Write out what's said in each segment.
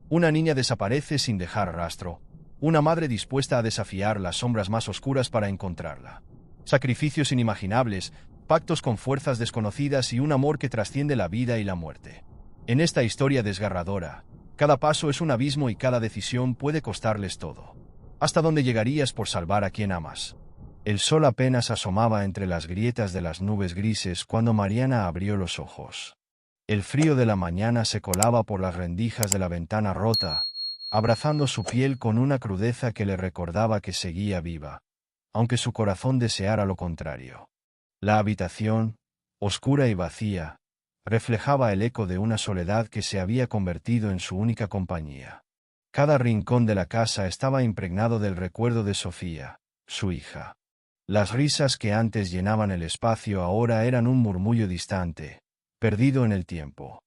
Una niña desaparece sin dejar rastro. Una madre dispuesta a desafiar las sombras más oscuras para encontrarla. Sacrificios inimaginables, pactos con fuerzas desconocidas y un amor que trasciende la vida y la muerte. En esta historia desgarradora, cada paso es un abismo y cada decisión puede costarles todo. ¿Hasta dónde llegarías por salvar a quien amas? El sol apenas asomaba entre las grietas de las nubes grises cuando Mariana abrió los ojos. El frío de la mañana se colaba por las rendijas de la ventana rota, abrazando su piel con una crudeza que le recordaba que seguía viva, aunque su corazón deseara lo contrario. La habitación, oscura y vacía, reflejaba el eco de una soledad que se había convertido en su única compañía. Cada rincón de la casa estaba impregnado del recuerdo de Sofía, su hija. Las risas que antes llenaban el espacio ahora eran un murmullo distante, perdido en el tiempo.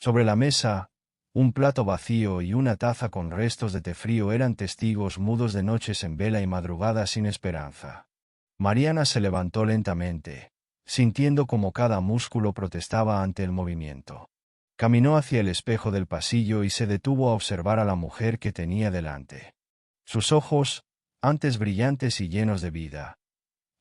Sobre la mesa, un plato vacío y una taza con restos de té frío eran testigos mudos de noches en vela y madrugadas sin esperanza. Mariana se levantó lentamente, sintiendo como cada músculo protestaba ante el movimiento. Caminó hacia el espejo del pasillo y se detuvo a observar a la mujer que tenía delante. Sus ojos, antes brillantes y llenos de vida,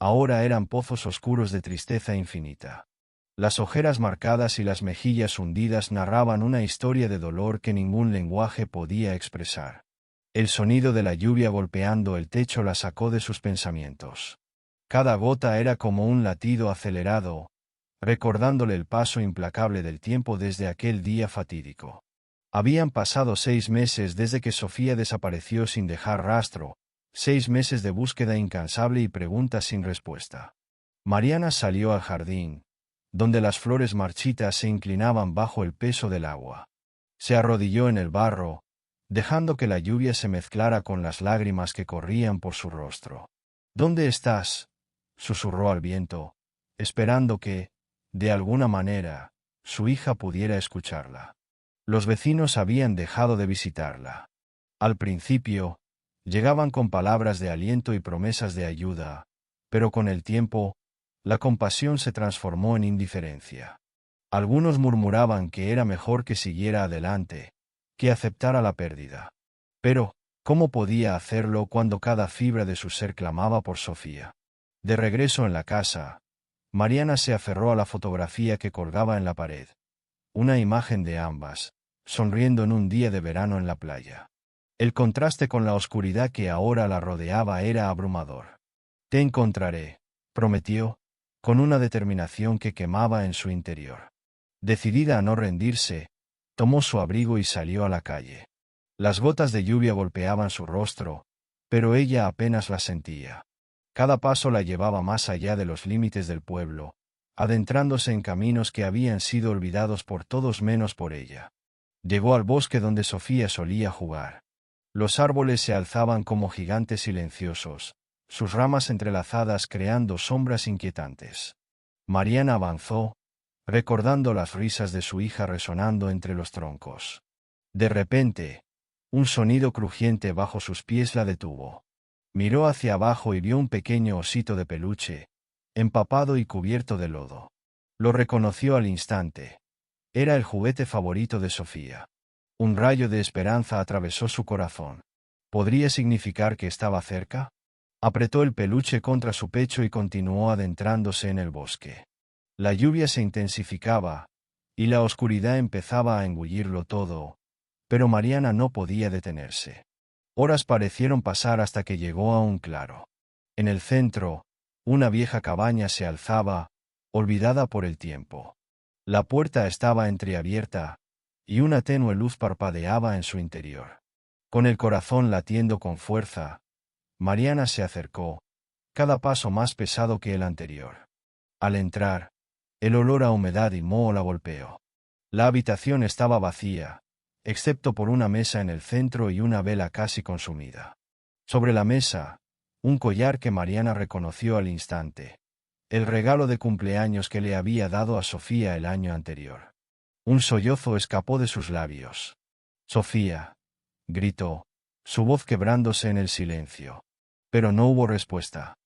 ahora eran pozos oscuros de tristeza infinita. Las ojeras marcadas y las mejillas hundidas narraban una historia de dolor que ningún lenguaje podía expresar. El sonido de la lluvia golpeando el techo la sacó de sus pensamientos. Cada gota era como un latido acelerado, recordándole el paso implacable del tiempo desde aquel día fatídico. Habían pasado 6 meses desde que Sofía desapareció sin dejar rastro, 6 meses de búsqueda incansable y preguntas sin respuesta. Mariana salió al jardín, donde las flores marchitas se inclinaban bajo el peso del agua. Se arrodilló en el barro, dejando que la lluvia se mezclara con las lágrimas que corrían por su rostro. «¿Dónde estás?», susurró al viento, esperando que, de alguna manera, su hija pudiera escucharla. Los vecinos habían dejado de visitarla. Al principio, llegaban con palabras de aliento y promesas de ayuda, pero con el tiempo, la compasión se transformó en indiferencia. Algunos murmuraban que era mejor que siguiera adelante, que aceptara la pérdida. Pero, ¿cómo podía hacerlo cuando cada fibra de su ser clamaba por Sofía? De regreso en la casa, Mariana se aferró a la fotografía que colgaba en la pared. Una imagen de ambas, sonriendo en un día de verano en la playa. El contraste con la oscuridad que ahora la rodeaba era abrumador. «Te encontraré», prometió, con una determinación que quemaba en su interior. Decidida a no rendirse, tomó su abrigo y salió a la calle. Las gotas de lluvia golpeaban su rostro, pero ella apenas las sentía. Cada paso la llevaba más allá de los límites del pueblo, adentrándose en caminos que habían sido olvidados por todos menos por ella. Llegó al bosque donde Sofía solía jugar. Los árboles se alzaban como gigantes silenciosos, sus ramas entrelazadas creando sombras inquietantes. Mariana avanzó, recordando las risas de su hija resonando entre los troncos. De repente, un sonido crujiente bajo sus pies la detuvo. Miró hacia abajo y vio un pequeño osito de peluche, empapado y cubierto de lodo. Lo reconoció al instante. Era el juguete favorito de Sofía. Un rayo de esperanza atravesó su corazón. ¿Podría significar que estaba cerca? Apretó el peluche contra su pecho y continuó adentrándose en el bosque. La lluvia se intensificaba, y la oscuridad empezaba a engullirlo todo, pero Mariana no podía detenerse. Horas parecieron pasar hasta que llegó a un claro. En el centro, una vieja cabaña se alzaba, olvidada por el tiempo. La puerta estaba entreabierta, y una tenue luz parpadeaba en su interior. Con el corazón latiendo con fuerza, Mariana se acercó, cada paso más pesado que el anterior. Al entrar, el olor a humedad y moho la golpeó. La habitación estaba vacía, excepto por una mesa en el centro y una vela casi consumida. Sobre la mesa, un collar que Mariana reconoció al instante, el regalo de cumpleaños que le había dado a Sofía el año anterior. Un sollozo escapó de sus labios. «Sofía», gritó, su voz quebrándose en el silencio. Pero no hubo respuesta.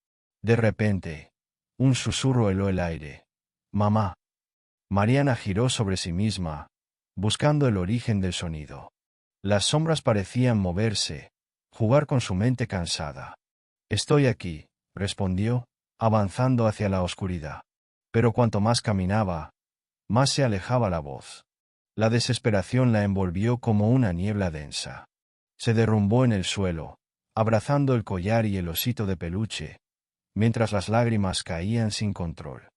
De repente, un susurro heló el aire. «Mamá». Mariana giró sobre sí misma, buscando el origen del sonido. Las sombras parecían moverse, jugar con su mente cansada. «Estoy aquí», respondió, avanzando hacia la oscuridad. Pero cuanto más caminaba, más se alejaba la voz. La desesperación la envolvió como una niebla densa. Se derrumbó en el suelo, abrazando el collar y el osito de peluche, mientras las lágrimas caían sin control.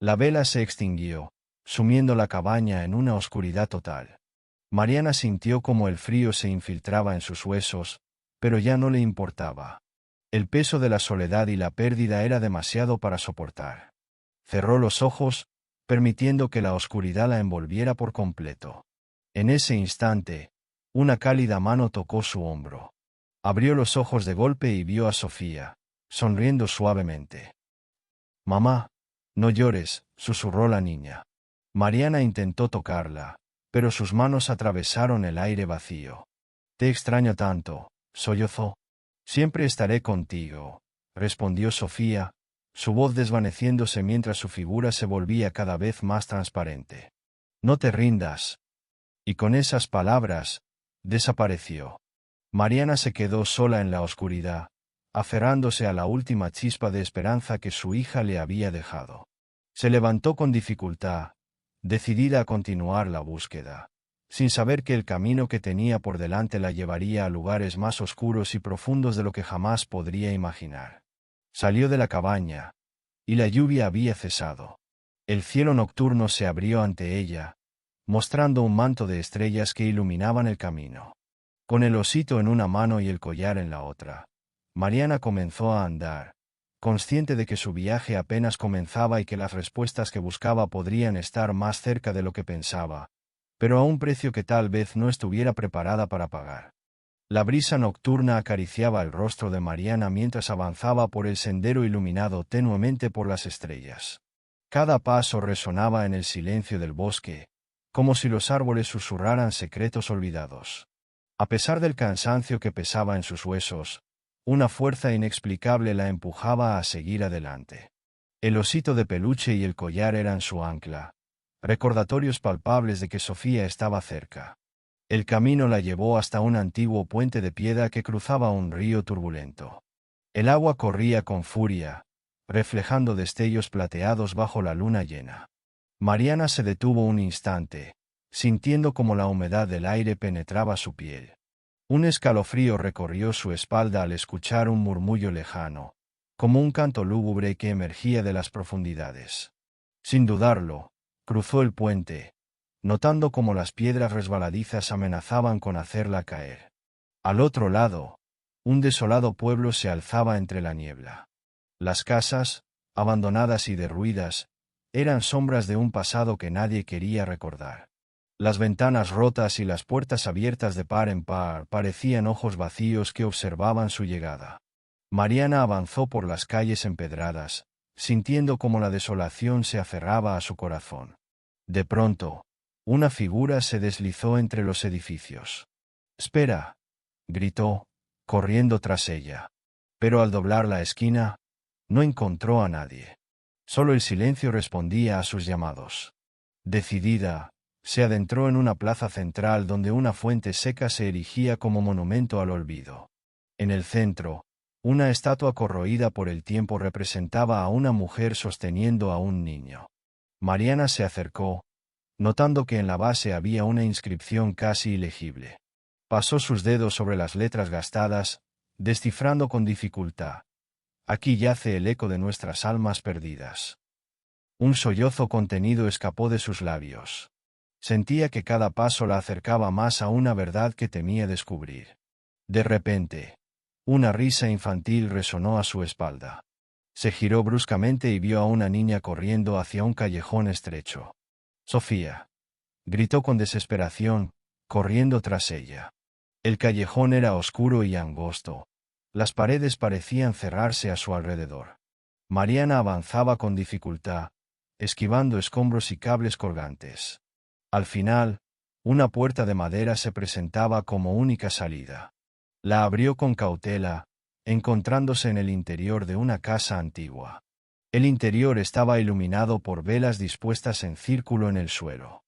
La vela se extinguió, sumiendo la cabaña en una oscuridad total. Mariana sintió como el frío se infiltraba en sus huesos, pero ya no le importaba. El peso de la soledad y la pérdida era demasiado para soportar. Cerró los ojos, permitiendo que la oscuridad la envolviera por completo. En ese instante, una cálida mano tocó su hombro. Abrió los ojos de golpe y vio a Sofía, sonriendo suavemente. «Mamá, no llores», susurró la niña. Mariana intentó tocarla, pero sus manos atravesaron el aire vacío. «Te extraño tanto», sollozó. «Siempre estaré contigo», respondió Sofía, su voz desvaneciéndose mientras su figura se volvía cada vez más transparente. «No te rindas». Y con esas palabras, desapareció. Mariana se quedó sola en la oscuridad, aferrándose a la última chispa de esperanza que su hija le había dejado. Se levantó con dificultad, decidida a continuar la búsqueda, sin saber que el camino que tenía por delante la llevaría a lugares más oscuros y profundos de lo que jamás podría imaginar. Salió de la cabaña, y la lluvia había cesado. El cielo nocturno se abrió ante ella, mostrando un manto de estrellas que iluminaban el camino. Con el osito en una mano y el collar en la otra, Mariana comenzó a andar, consciente de que su viaje apenas comenzaba y que las respuestas que buscaba podrían estar más cerca de lo que pensaba, pero a un precio que tal vez no estuviera preparada para pagar. La brisa nocturna acariciaba el rostro de Mariana mientras avanzaba por el sendero iluminado tenuemente por las estrellas. Cada paso resonaba en el silencio del bosque, como si los árboles susurraran secretos olvidados. A pesar del cansancio que pesaba en sus huesos, una fuerza inexplicable la empujaba a seguir adelante. El osito de peluche y el collar eran su ancla, recordatorios palpables de que Sofía estaba cerca. El camino la llevó hasta un antiguo puente de piedra que cruzaba un río turbulento. El agua corría con furia, reflejando destellos plateados bajo la luna llena. Mariana se detuvo un instante, sintiendo como la humedad del aire penetraba su piel. Un escalofrío recorrió su espalda al escuchar un murmullo lejano, como un canto lúgubre que emergía de las profundidades. Sin dudarlo, cruzó el puente, notando cómo las piedras resbaladizas amenazaban con hacerla caer. Al otro lado, un desolado pueblo se alzaba entre la niebla. Las casas, abandonadas y derruidas, eran sombras de un pasado que nadie quería recordar. Las ventanas rotas y las puertas abiertas de par en par parecían ojos vacíos que observaban su llegada. Mariana avanzó por las calles empedradas, sintiendo cómo la desolación se aferraba a su corazón. De pronto, una figura se deslizó entre los edificios. «¡Espera!», gritó, corriendo tras ella. Pero al doblar la esquina, no encontró a nadie. Solo el silencio respondía a sus llamados. Decidida, se adentró en una plaza central donde una fuente seca se erigía como monumento al olvido. En el centro, una estatua corroída por el tiempo representaba a una mujer sosteniendo a un niño. Mariana se acercó, notando que en la base había una inscripción casi ilegible. Pasó sus dedos sobre las letras gastadas, descifrando con dificultad. «Aquí yace el eco de nuestras almas perdidas». Un sollozo contenido escapó de sus labios. Sentía que cada paso la acercaba más a una verdad que temía descubrir. De repente, una risa infantil resonó a su espalda. Se giró bruscamente y vio a una niña corriendo hacia un callejón estrecho. «Sofía», gritó con desesperación, corriendo tras ella. El callejón era oscuro y angosto. Las paredes parecían cerrarse a su alrededor. Mariana avanzaba con dificultad, esquivando escombros y cables colgantes. Al final, una puerta de madera se presentaba como única salida. La abrió con cautela, encontrándose en el interior de una casa antigua. El interior estaba iluminado por velas dispuestas en círculo en el suelo.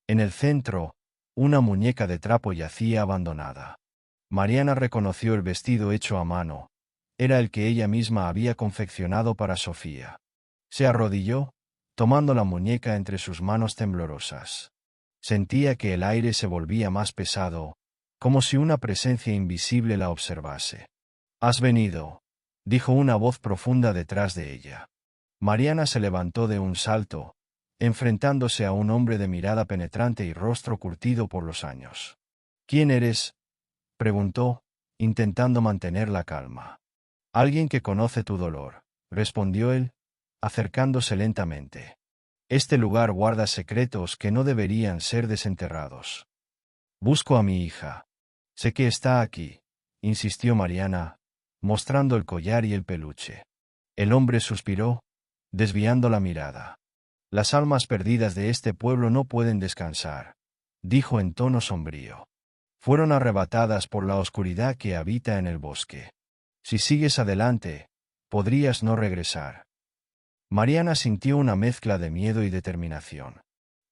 En el centro, Una muñeca de trapo yacía abandonada. Mariana reconoció el vestido hecho a mano. Era el que ella misma había confeccionado para Sofía. Se arrodilló, tomando la muñeca entre sus manos temblorosas. Sentía que el aire se volvía más pesado, como si una presencia invisible la observase. «Has venido», dijo una voz profunda detrás de ella. Mariana se levantó de un salto, enfrentándose a un hombre de mirada penetrante y rostro curtido por los años. «¿Quién eres?», preguntó, intentando mantener la calma. «Alguien que conoce tu dolor», respondió él, acercándose lentamente. «Este lugar guarda secretos que no deberían ser desenterrados. Busco a mi hija. Sé que está aquí», insistió Mariana, mostrando el collar y el peluche. El hombre suspiró, desviando la mirada. «Las almas perdidas de este pueblo no pueden descansar», dijo en tono sombrío. «Fueron arrebatadas por la oscuridad que habita en el bosque. Si sigues adelante, podrías no regresar». Mariana sintió una mezcla de miedo y determinación.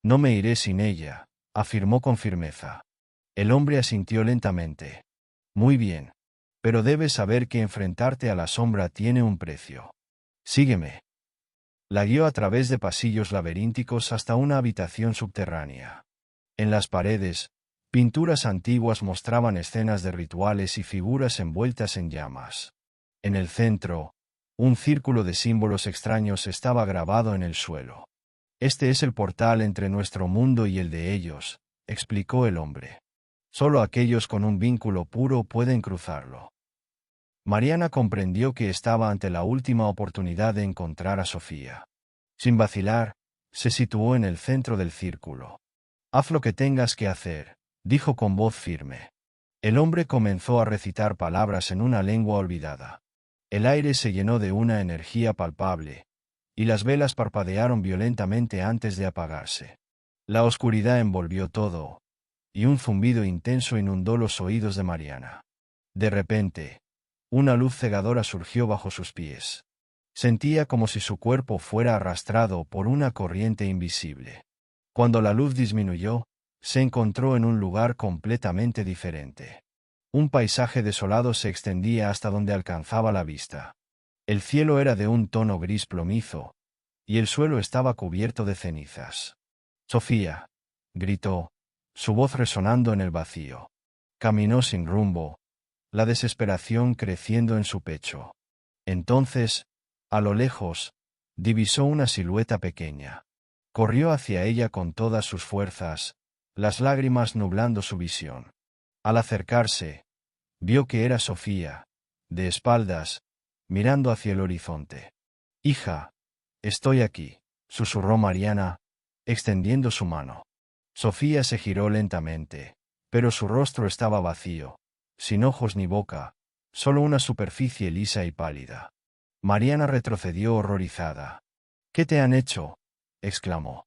«No me iré sin ella», afirmó con firmeza. El hombre asintió lentamente. «Muy bien. Pero debes saber que enfrentarte a la sombra tiene un precio. Sígueme». La guió a través de pasillos laberínticos hasta una habitación subterránea. En las paredes, pinturas antiguas mostraban escenas de rituales y figuras envueltas en llamas. En el centro, un círculo de símbolos extraños estaba grabado en el suelo. «Este es el portal entre nuestro mundo y el de ellos», explicó el hombre. «Solo aquellos con un vínculo puro pueden cruzarlo». Mariana comprendió que estaba ante la última oportunidad de encontrar a Sofía. Sin vacilar, se situó en el centro del círculo. «Haz lo que tengas que hacer», dijo con voz firme. El hombre comenzó a recitar palabras en una lengua olvidada. El aire se llenó de una energía palpable, y las velas parpadearon violentamente antes de apagarse. La oscuridad envolvió todo, y un zumbido intenso inundó los oídos de Mariana. De repente, una luz cegadora surgió bajo sus pies. Sentía como si su cuerpo fuera arrastrado por una corriente invisible. Cuando la luz disminuyó, se encontró en un lugar completamente diferente. Un paisaje desolado se extendía hasta donde alcanzaba la vista. El cielo era de un tono gris plomizo, y el suelo estaba cubierto de cenizas. «Sofía», gritó, su voz resonando en el vacío. Caminó sin rumbo, la desesperación creciendo en su pecho. Entonces, a lo lejos, divisó una silueta pequeña. Corrió hacia ella con todas sus fuerzas, las lágrimas nublando su visión. Al acercarse, vio que era Sofía, de espaldas, mirando hacia el horizonte. «Hija, estoy aquí», susurró Mariana, extendiendo su mano. Sofía se giró lentamente, pero su rostro estaba vacío, sin ojos ni boca, solo una superficie lisa y pálida. Mariana retrocedió horrorizada. «¿Qué te han hecho?», exclamó.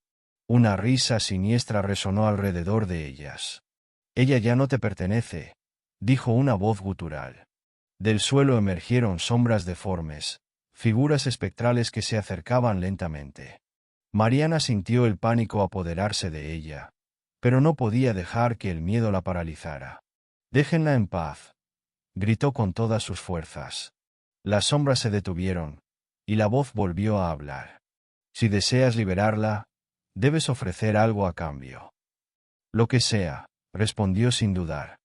Una risa siniestra resonó alrededor de ellas. «Ella ya no te pertenece», dijo una voz gutural. Del suelo emergieron sombras deformes, figuras espectrales que se acercaban lentamente. Mariana sintió el pánico apoderarse de ella, pero no podía dejar que el miedo la paralizara. «Déjenla en paz», gritó con todas sus fuerzas. Las sombras se detuvieron, y la voz volvió a hablar. «Si deseas liberarla, debes ofrecer algo a cambio». «Lo que sea», respondió sin dudar.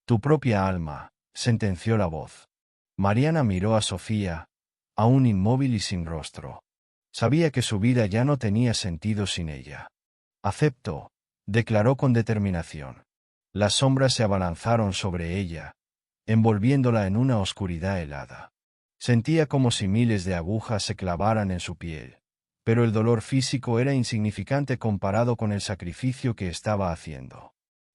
«Tu propia alma», sentenció la voz. Mariana miró a Sofía, aún inmóvil y sin rostro. Sabía que su vida ya no tenía sentido sin ella. «Acepto», declaró con determinación. Las sombras se abalanzaron sobre ella, envolviéndola en una oscuridad helada. Sentía como si miles de agujas se clavaran en su piel, pero el dolor físico era insignificante comparado con el sacrificio que estaba haciendo.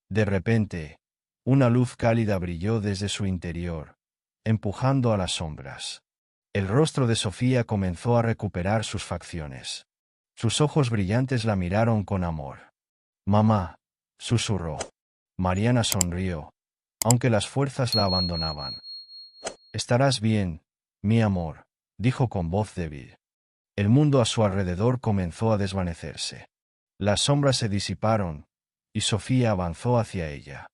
De repente, una luz cálida brilló desde su interior, empujando a las sombras. El rostro de Sofía comenzó a recuperar sus facciones. Sus ojos brillantes la miraron con amor. «Mamá», susurró. Mariana sonrió, aunque las fuerzas la abandonaban. «Estarás bien, mi amor», dijo con voz débil. El mundo a su alrededor comenzó a desvanecerse. Las sombras se disiparon, y Sofía avanzó hacia ella.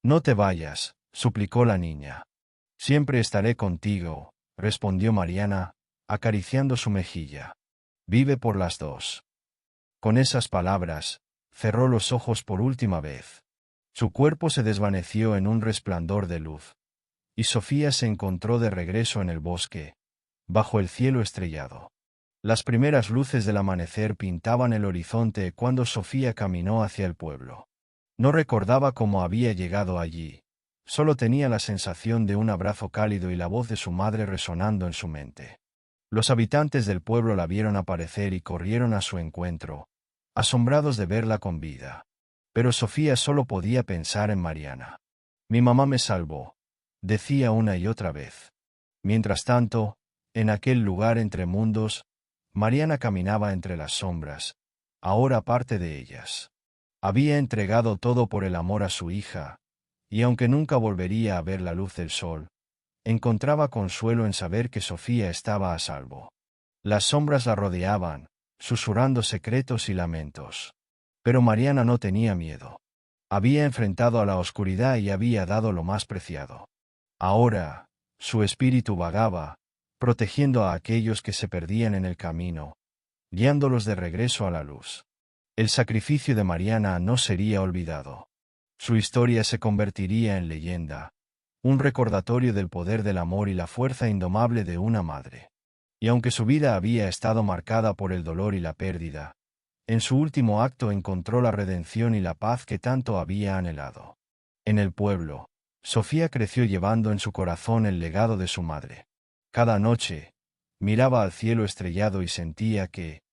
«No te vayas», suplicó la niña. «Siempre estaré contigo», respondió Mariana, acariciando su mejilla. «Vive por las dos». Con esas palabras, cerró los ojos por última vez. Su cuerpo se desvaneció en un resplandor de luz, y Sofía se encontró de regreso en el bosque, bajo el cielo estrellado. Las primeras luces del amanecer pintaban el horizonte cuando Sofía caminó hacia el pueblo. No recordaba cómo había llegado allí, solo tenía la sensación de un abrazo cálido y la voz de su madre resonando en su mente. Los habitantes del pueblo la vieron aparecer y corrieron a su encuentro, asombrados de verla con vida. Pero Sofía solo podía pensar en Mariana. «Mi mamá me salvó», decía una y otra vez. Mientras tanto, en aquel lugar entre mundos, Mariana caminaba entre las sombras, ahora parte de ellas. Había entregado todo por el amor a su hija, y aunque nunca volvería a ver la luz del sol, encontraba consuelo en saber que Sofía estaba a salvo. Las sombras la rodeaban, susurrando secretos y lamentos. Pero Mariana no tenía miedo. Había enfrentado a la oscuridad y había dado lo más preciado. Ahora, su espíritu vagaba, protegiendo a aquellos que se perdían en el camino, guiándolos de regreso a la luz. El sacrificio de Mariana no sería olvidado. Su historia se convertiría en leyenda, un recordatorio del poder del amor y la fuerza indomable de una madre. Y aunque su vida había estado marcada por el dolor y la pérdida, en su último acto encontró la redención y la paz que tanto había anhelado. En el pueblo, Sofía creció llevando en su corazón el legado de su madre. Cada noche, miraba al cielo estrellado y sentía que,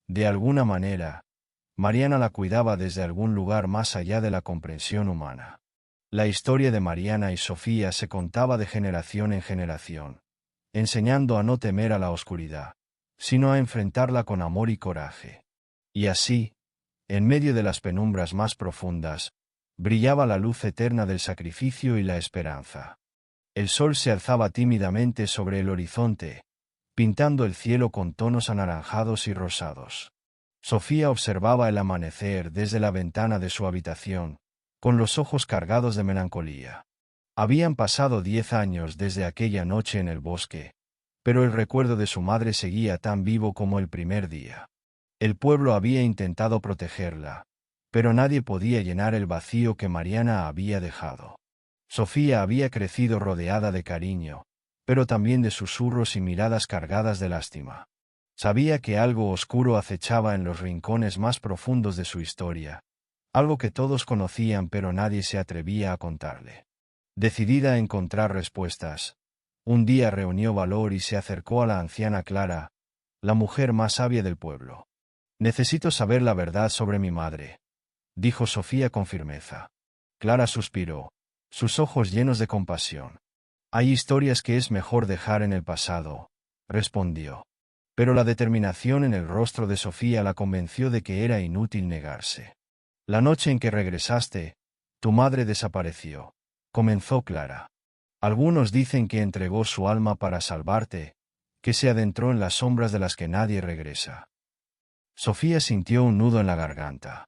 de alguna manera, Mariana la cuidaba desde algún lugar más allá de la comprensión humana. La historia de Mariana y Sofía se contaba de generación en generación, enseñando a no temer a la oscuridad, sino a enfrentarla con amor y coraje. Y así, en medio de las penumbras más profundas, brillaba la luz eterna del sacrificio y la esperanza. El sol se alzaba tímidamente sobre el horizonte, pintando el cielo con tonos anaranjados y rosados. Sofía observaba el amanecer desde la ventana de su habitación, con los ojos cargados de melancolía. Habían pasado 10 años desde aquella noche en el bosque, pero el recuerdo de su madre seguía tan vivo como el primer día. El pueblo había intentado protegerla, pero nadie podía llenar el vacío que Mariana había dejado. Sofía había crecido rodeada de cariño, pero también de susurros y miradas cargadas de lástima. Sabía que algo oscuro acechaba en los rincones más profundos de su historia, algo que todos conocían pero nadie se atrevía a contarle. Decidida a encontrar respuestas, un día reunió valor y se acercó a la anciana Clara, la mujer más sabia del pueblo. «Necesito saber la verdad sobre mi madre», dijo Sofía con firmeza. Clara suspiró, sus ojos llenos de compasión. «Hay historias que es mejor dejar en el pasado», respondió. Pero la determinación en el rostro de Sofía la convenció de que era inútil negarse. «La noche en que regresaste, tu madre desapareció», comenzó Clara. «Algunos dicen que entregó su alma para salvarte, que se adentró en las sombras de las que nadie regresa». Sofía sintió un nudo en la garganta.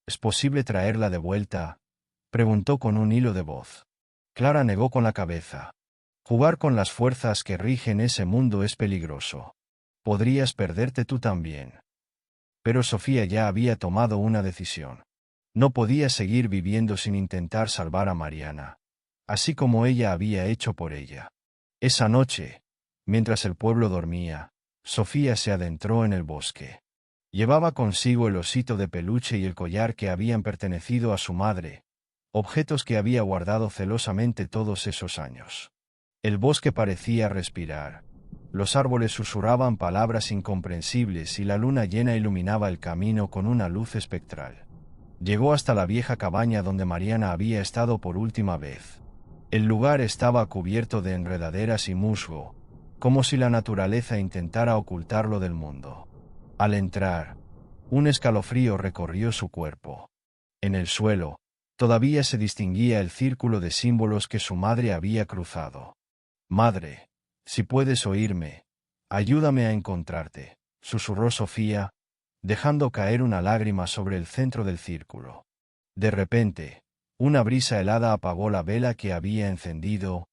«¿Es posible traerla de vuelta?», preguntó con un hilo de voz. Clara negó con la cabeza. «Jugar con las fuerzas que rigen ese mundo es peligroso. Podrías perderte tú también». Pero Sofía ya había tomado una decisión. No podía seguir viviendo sin intentar salvar a Mariana, así como ella había hecho por ella. Esa noche, mientras el pueblo dormía, Sofía se adentró en el bosque. Llevaba consigo el osito de peluche y el collar que habían pertenecido a su madre, objetos que había guardado celosamente todos esos años. El bosque parecía respirar. Los árboles susurraban palabras incomprensibles y la luna llena iluminaba el camino con una luz espectral. Llegó hasta la vieja cabaña donde Mariana había estado por última vez. El lugar estaba cubierto de enredaderas y musgo, como si la naturaleza intentara ocultarlo del mundo. Al entrar, un escalofrío recorrió su cuerpo. En el suelo, todavía se distinguía el círculo de símbolos que su madre había cruzado. «Madre, si puedes oírme, ayúdame a encontrarte», susurró Sofía, dejando caer una lágrima sobre el centro del círculo. De repente, una brisa helada apagó la vela que había encendido,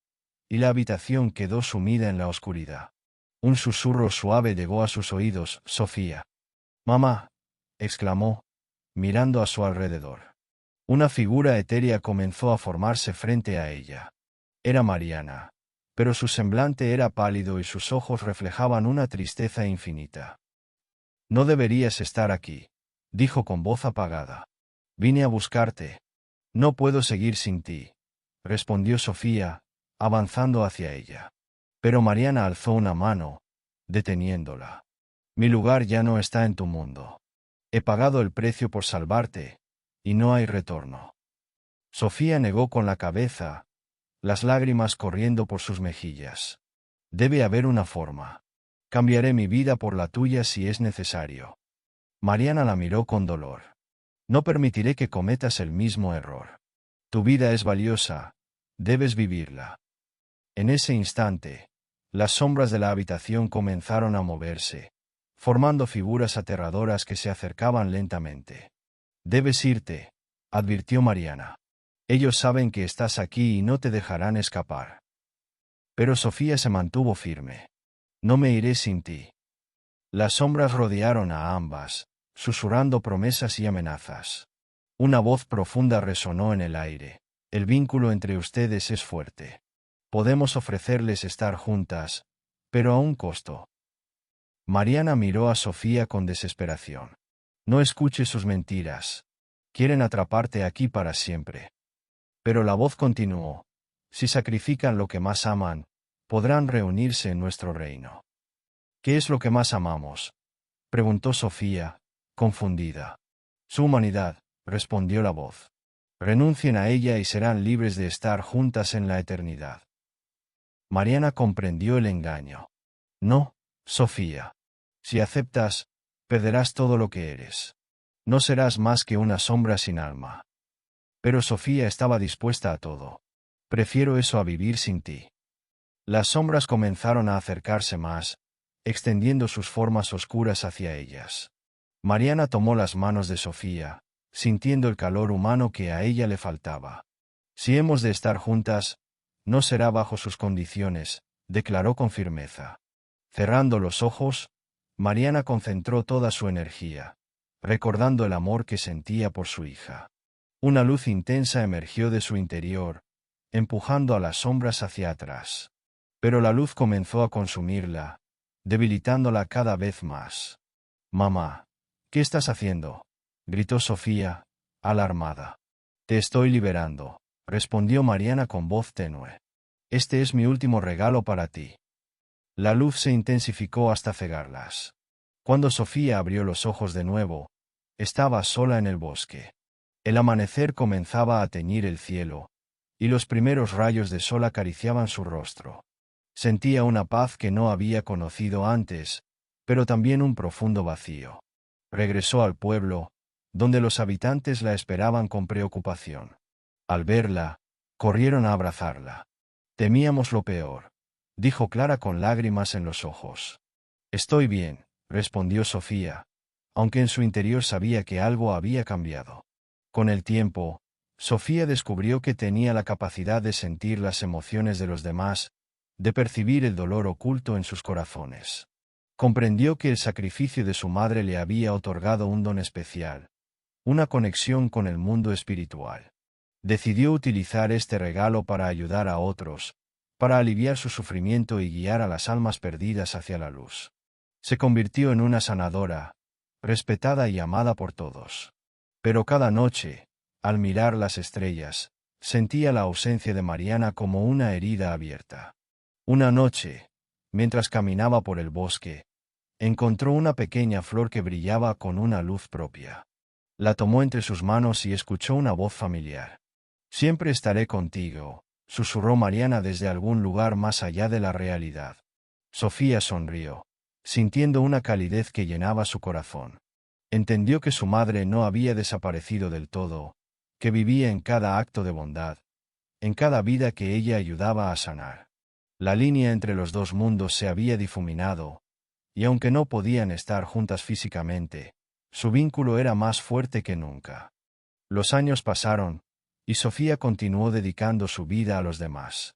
y la habitación quedó sumida en la oscuridad. Un susurro suave llegó a sus oídos. «Sofía». «Mamá», exclamó, mirando a su alrededor. Una figura etérea comenzó a formarse frente a ella. Era Mariana, pero su semblante era pálido y sus ojos reflejaban una tristeza infinita. «No deberías estar aquí», dijo con voz apagada. «Vine a buscarte». «No puedo seguir sin ti», respondió Sofía, avanzando hacia ella. Pero Mariana alzó una mano, deteniéndola. «Mi lugar ya no está en tu mundo. He pagado el precio por salvarte, y no hay retorno». Sofía negó con la cabeza, las lágrimas corriendo por sus mejillas. «Debe haber una forma. Cambiaré mi vida por la tuya si es necesario». Mariana la miró con dolor. «No permitiré que cometas el mismo error. Tu vida es valiosa, debes vivirla». En ese instante, las sombras de la habitación comenzaron a moverse, formando figuras aterradoras que se acercaban lentamente. «Debes irte», advirtió Mariana. «Ellos saben que estás aquí y no te dejarán escapar». Pero Sofía se mantuvo firme. «No me iré sin ti». Las sombras rodearon a ambas, susurrando promesas y amenazas. Una voz profunda resonó en el aire. «El vínculo entre ustedes es fuerte. Podemos ofrecerles estar juntas, pero a un costo». Mariana miró a Sofía con desesperación. «No escuches sus mentiras. Quieren atraparte aquí para siempre». Pero la voz continuó. «Si sacrifican lo que más aman, podrán reunirse en nuestro reino». «¿Qué es lo que más amamos?», preguntó Sofía, confundida. «Su humanidad», respondió la voz. «Renuncien a ella y serán libres de estar juntas en la eternidad». Mariana comprendió el engaño. «No, Sofía. Si aceptas, perderás todo lo que eres. No serás más que una sombra sin alma». Pero Sofía estaba dispuesta a todo. «Prefiero eso a vivir sin ti». Las sombras comenzaron a acercarse más, extendiendo sus formas oscuras hacia ellas. Mariana tomó las manos de Sofía, sintiendo el calor humano que a ella le faltaba. «Si hemos de estar juntas, no será bajo sus condiciones», declaró con firmeza. Cerrando los ojos, Mariana concentró toda su energía, recordando el amor que sentía por su hija. Una luz intensa emergió de su interior, empujando a las sombras hacia atrás. Pero la luz comenzó a consumirla, debilitándola cada vez más. «Mamá, ¿qué estás haciendo?», gritó Sofía, alarmada. «Te estoy liberando», respondió Mariana con voz tenue. «Este es mi último regalo para ti». La luz se intensificó hasta cegarlas. Cuando Sofía abrió los ojos de nuevo, estaba sola en el bosque. El amanecer comenzaba a teñir el cielo, y los primeros rayos de sol acariciaban su rostro. Sentía una paz que no había conocido antes, pero también un profundo vacío. Regresó al pueblo, donde los habitantes la esperaban con preocupación. Al verla, corrieron a abrazarla. «Temíamos lo peor», dijo Clara con lágrimas en los ojos. «Estoy bien», respondió Sofía, aunque en su interior sabía que algo había cambiado. Con el tiempo, Sofía descubrió que tenía la capacidad de sentir las emociones de los demás, de percibir el dolor oculto en sus corazones. Comprendió que el sacrificio de su madre le había otorgado un don especial, una conexión con el mundo espiritual. Decidió utilizar este regalo para ayudar a otros, para aliviar su sufrimiento y guiar a las almas perdidas hacia la luz. Se convirtió en una sanadora, respetada y amada por todos. Pero cada noche, al mirar las estrellas, sentía la ausencia de Mariana como una herida abierta. Una noche, mientras caminaba por el bosque, encontró una pequeña flor que brillaba con una luz propia. La tomó entre sus manos y escuchó una voz familiar. «Siempre estaré contigo», susurró Mariana desde algún lugar más allá de la realidad. Sofía sonrió, sintiendo una calidez que llenaba su corazón. Entendió que su madre no había desaparecido del todo, que vivía en cada acto de bondad, en cada vida que ella ayudaba a sanar. La línea entre los dos mundos se había difuminado, y aunque no podían estar juntas físicamente, su vínculo era más fuerte que nunca. Los años pasaron, y Sofía continuó dedicando su vida a los demás.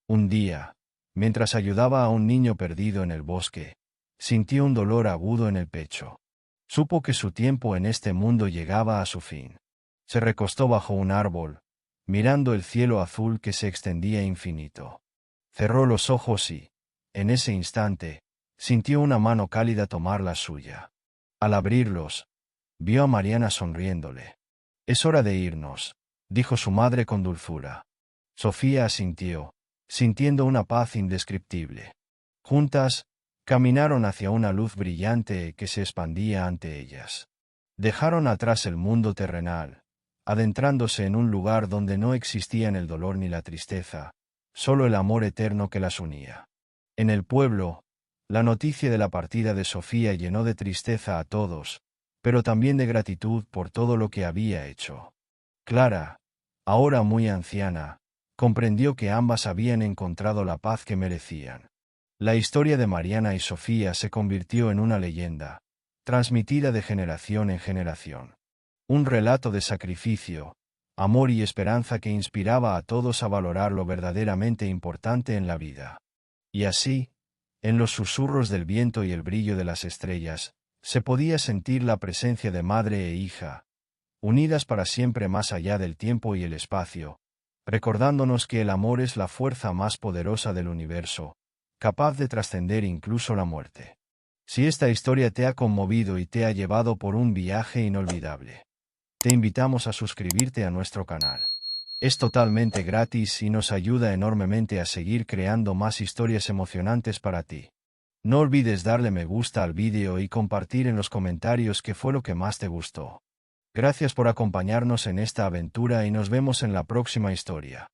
Un día, mientras ayudaba a un niño perdido en el bosque, sintió un dolor agudo en el pecho. Supo que su tiempo en este mundo llegaba a su fin. Se recostó bajo un árbol, mirando el cielo azul que se extendía infinito. Cerró los ojos y, en ese instante, sintió una mano cálida tomar la suya. Al abrirlos, vio a Mariana sonriéndole. «Es hora de irnos», dijo su madre con dulzura. Sofía asintió, sintiendo una paz indescriptible. Juntas, caminaron hacia una luz brillante que se expandía ante ellas. Dejaron atrás el mundo terrenal, adentrándose en un lugar donde no existían el dolor ni la tristeza, solo el amor eterno que las unía. En el pueblo, la noticia de la partida de Sofía llenó de tristeza a todos, pero también de gratitud por todo lo que había hecho. Clara, ahora muy anciana, comprendió que ambas habían encontrado la paz que merecían. La historia de Mariana y Sofía se convirtió en una leyenda, transmitida de generación en generación. Un relato de sacrificio, amor y esperanza que inspiraba a todos a valorar lo verdaderamente importante en la vida. Y así, en los susurros del viento y el brillo de las estrellas, se podía sentir la presencia de madre e hija, unidas para siempre más allá del tiempo y el espacio, recordándonos que el amor es la fuerza más poderosa del universo, capaz de trascender incluso la muerte. Si esta historia te ha conmovido y te ha llevado por un viaje inolvidable, te invitamos a suscribirte a nuestro canal. Es totalmente gratis y nos ayuda enormemente a seguir creando más historias emocionantes para ti. No olvides darle me gusta al vídeo y compartir en los comentarios qué fue lo que más te gustó. Gracias por acompañarnos en esta aventura y nos vemos en la próxima historia.